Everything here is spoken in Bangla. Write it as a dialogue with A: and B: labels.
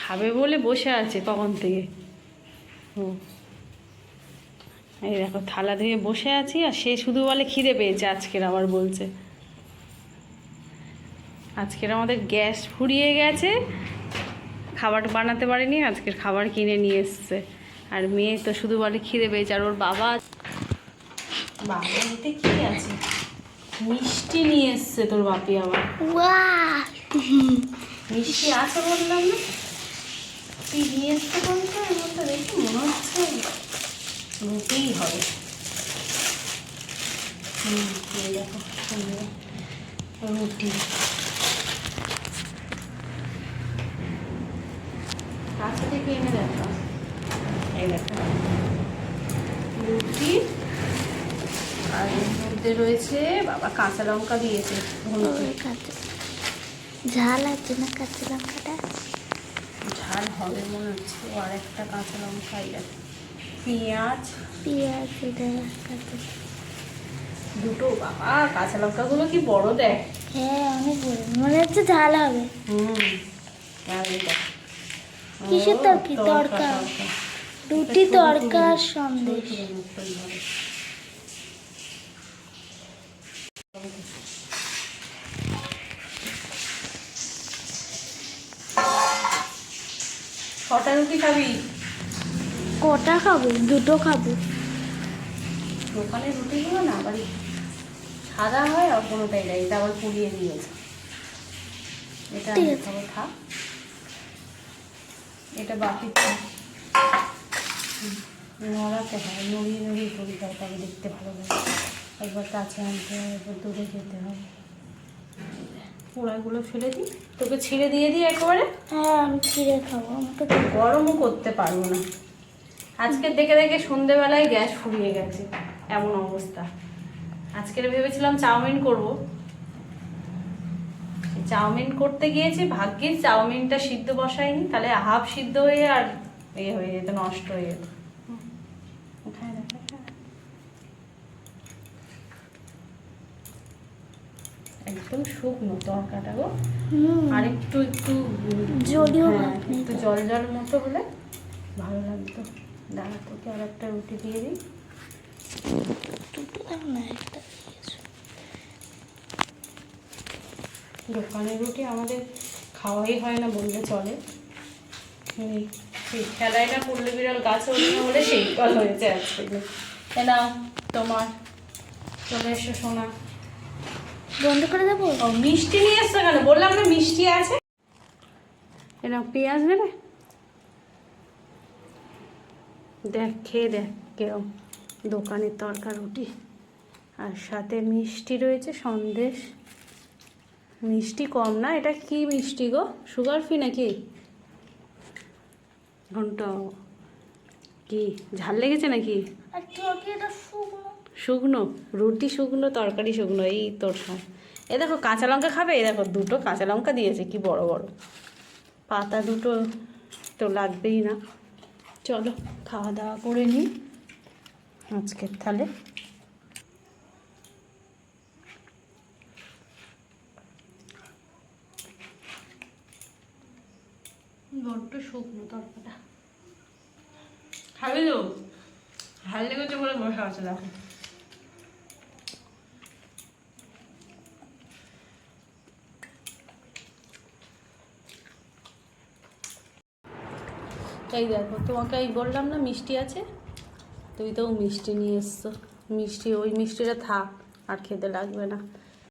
A: খাবে বলে বসে আছে কখন থেকে। এই দেখো থালা ধুয়ে বসে আছি, আর সে শুধু বলে খিদে পেয়েছে। আজকের আবার বলছে আজকের আমাদের গ্যাস ফুরিয়ে গেছে, খাবার বানাতে পারেনি, আজকের খাবার কিনে নিয়ে এসছে। আর মেয়ে তো শুধু বলে খিদে পেয়েছে। আর ওর বাবা এতে কি আছে, মিষ্টি নিয়ে এসছে তোর বাপি আবার। মিষ্টি আছে বললাম না, তুই নিয়ে এসছে বলতো। এর মধ্যে দেখে মনে হচ্ছে রুটিই হবে। এই দেখো রুটি, কাছে থেকে এনে দেখো। এই দেখো রুটি, আর এর মধ্যে রয়েছে বাবা কাঁচা লঙ্কা দিয়েছে।
B: ঝাল আছে না কাঁচা লঙ্কাটা?
A: ঝাল হবে মনে হচ্ছে। আর একটা কাঁচা লঙ্কা, পেঁয়াজ দুটো। বাবা কাঁচা লঙ্কাগুলো কি বড় দেখ।
B: হ্যাঁ অনেক বড়, মনে হচ্ছে ঝাল হবে। কিসের তরকারি? তরকা, রুটি, তরকা, সন্দেশ।
A: কটা রুটি খাবি?
B: কটা খাবো? দুটো খাবো।
A: দোকানের রুটিগুলো না বাড়ি সাদা হয়, আর কোনোটাই না। এটা আবার পুড়িয়ে দিয়েছে। এটা আমি খাবো, থাক। এটা বাকি নড়াতে হয়, নড়িয়ে নড়িয়ে করি, তবে দেখতে ভালো লাগে। একবার কাছে আনতে হবে, একবার দূরে যেতে হবে। পোড়াগুলো ফেলে দিই, তোকে ছিঁড়ে দিয়ে দিই একেবারে।
B: হ্যাঁ আমি ছিঁড়ে খাবো, আমাকে
A: গরমও করতে পারবো না। আজকে দেখে দেখে সন্ধেবেলায় গ্যাস ফুরিয়ে গেছে, এমন অবস্থা। আজকের ভেবেছিলাম চাউমিন করব, চাউমিন করতে গিয়েছি, ভাগ্যিস চাউমিনটা সিদ্ধ বসাইনি, তাহলে হাফ সিদ্ধ হয়ে আর হয়ে যেত, নষ্ট হয়ে যেত। একদম শুকনো তরকাটা গো, আর একটু একটু একটু জল জল মতো হলে ভালো লাগতো। দাঁড়া তোকে আর একটা রুটি দিয়ে দিই। দোকানের রুটি আমাদের খাওয়াই হয় না বললে চলে। সেই খেলায় না পড়লে বিড়াল গাছে ওঠে না বলে সেই ফল হয়েছে আজকে। নাও তোমার, চলে এসো সোনা।
B: বন্ধ করে দেবো?
A: মিষ্টি নিয়ে এসছো কেন? বললাম না মিষ্টি আছে। এরকম পেঁয়াজ নেবে, দেখ খেয়ে দেখ কেরম দোকানের তরকা রুটি, আর সাথে মিষ্টি রয়েছে, সন্দেশ। মিষ্টি কম না। এটা কি মিষ্টি গো? সুগার ফ্রি নাকি? ঘন্টা কি ঝাল লেগেছে নাকি? শুকনো রুটি শুকনো, তরকারি শুকনো, এই তোর সব। এ দেখো কাঁচা লঙ্কা খাবে? এই দেখো দুটো কাঁচা লঙ্কা দিয়েছে, কি বড় বড় পাতা। দুটো তো লাগবেই না। চলো খাওয়া দাওয়া করে নিই আজকের তাহলে। বড্ড শুকনো তরকাটা। খাবি তো? ভাল লেগেছে বলে বসে আছে দেখো। এই দেখো তোমাকে এই বললাম না মিষ্টি আছে, তুই তো মিষ্টি নিয়ে এসছো। মিষ্টি, ওই মিষ্টিটা থাক, আর খেতে লাগবে না।